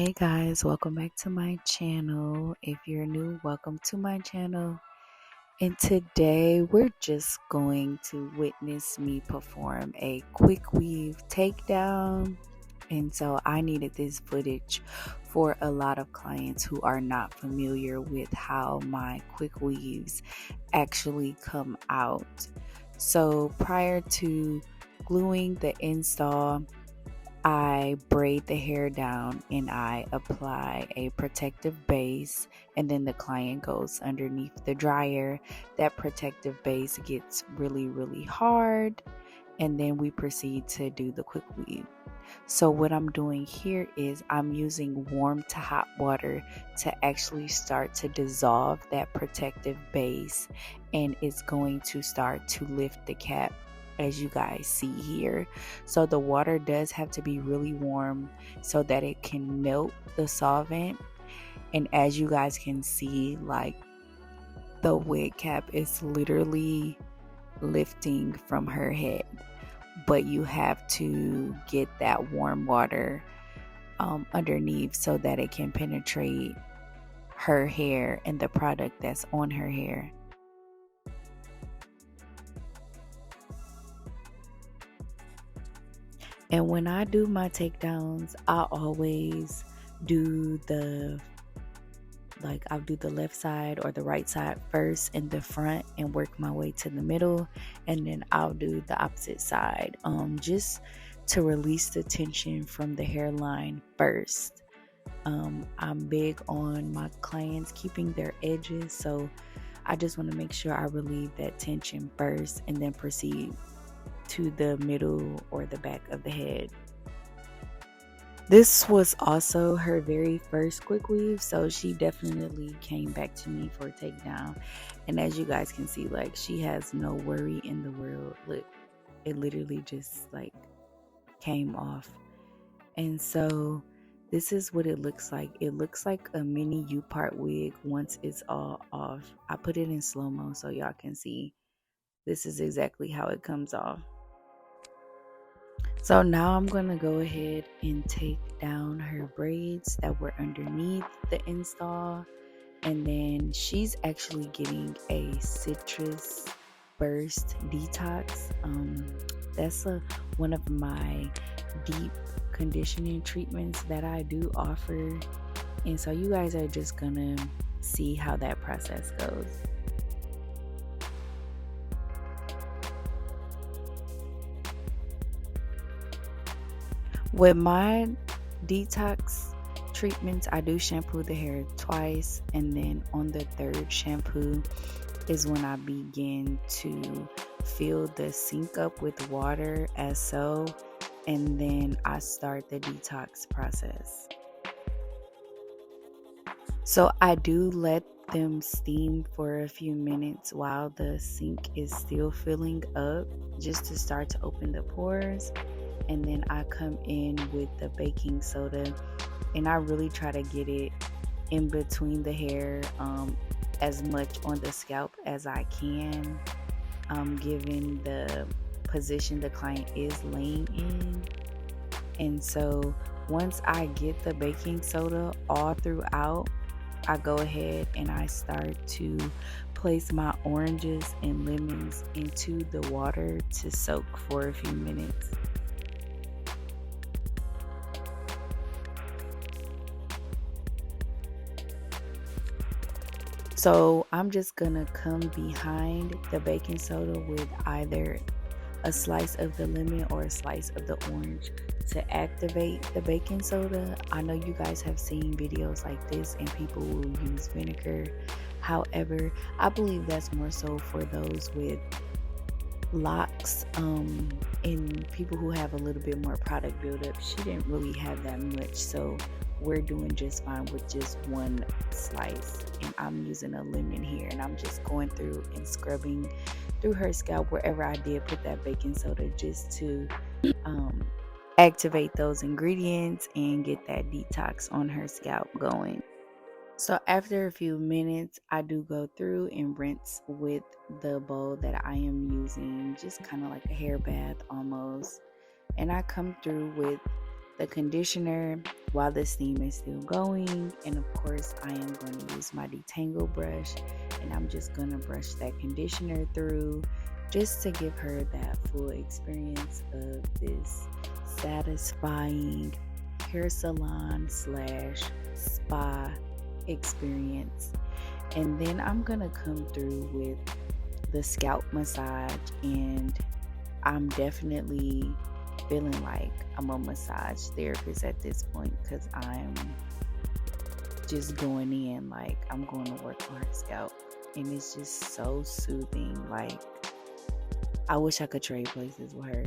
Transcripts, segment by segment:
Hey guys, welcome back to my channel. If you're new, welcome to my channel. And today we're just going to witness me perform a quick weave takedown. And so I needed this footage for a lot of clients who are not familiar with how my quick weaves actually come out. So prior to gluing the install, I braid the hair down and I apply a protective base, and then the client goes underneath the dryer. That protective base gets really hard, and then we proceed to do the quick weave. So what I'm doing here is I'm using warm to hot water to actually start to dissolve that protective base, and it's going to start to lift the cap, as you guys see here. So the water does have to be really warm so that it can melt the solvent. And as you guys can see, like, the wig cap is literally lifting from her head, but you have to get that warm water underneath so that it can penetrate her hair and the product that's on her hair. And when I do my takedowns, I always do I'll do the left side or the right side first in the front and work my way to the middle, and then I'll do the opposite side, just to release the tension from the hairline first. I'm big on my clients keeping their edges, so I just want to make sure I relieve that tension first and then proceed to the middle or the back of the head. This was also her very first quick weave, so she definitely came back to me for a takedown. And as you guys can see, like, she has no worry in the world. Look, it literally just like came off. And so this is what it looks like. It looks like a mini U-part wig once it's all off. I put it in slow-mo so y'all can see. This is exactly how it comes off. So now I'm going to go ahead and take down her braids that were underneath the install. And then she's actually getting a citrus burst detox. That's one of my deep conditioning treatments that I do offer. And so you guys are just going to see how that process goes. With my detox treatments, I do shampoo the hair twice, and then on the third shampoo is when I begin to fill the sink up with water as so, and then I start the detox process. So I do let them steam for a few minutes while the sink is still filling up, just to start to open the pores. And then I come in with the baking soda, and I really try to get it in between the hair, as much on the scalp as I can, given the position the client is laying in. And so once I get the baking soda all throughout, I go ahead and I start to place my oranges and lemons into the water to soak for a few minutes. So I'm just gonna come behind the baking soda with either a slice of the lemon or a slice of the orange to activate the baking soda. I know you guys have seen videos like this and people will use vinegar. However, I believe that's more so for those with locks, and people who have a little bit more product buildup. She didn't really have that much, so we're doing just fine with just one slice. And I'm using a lemon here, and I'm just going through and scrubbing through her scalp wherever I did put that baking soda, just to activate those ingredients and get that detox on her scalp going. So after a few minutes, I do go through and rinse with the bowl that I am using, just kind of like a hair bath almost. And I come through with the conditioner while the steam is still going. And of course, I am going to use my detangle brush, and I'm just going to brush that conditioner through just to give her that full experience of this satisfying hair salon / spa experience. And then I'm going to come through with the scalp massage, and I'm definitely feeling like I'm a massage therapist at this point, because I'm just going in like I'm going to work on her scalp, and it's just so soothing. Like, I wish I could trade places with her.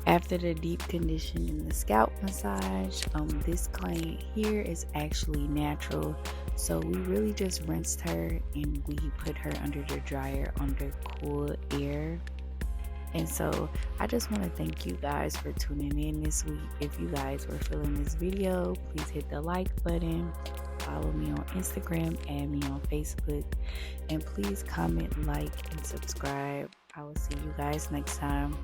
After the deep condition and the scalp massage, this client here is actually natural. So we really just rinsed her and we put her under the dryer under cool air. And so I just want to thank you guys for tuning in this week. If you guys were feeling this video, please hit the like button. Follow me on Instagram, add me on Facebook, and please comment, like, and subscribe. I will see you guys next time.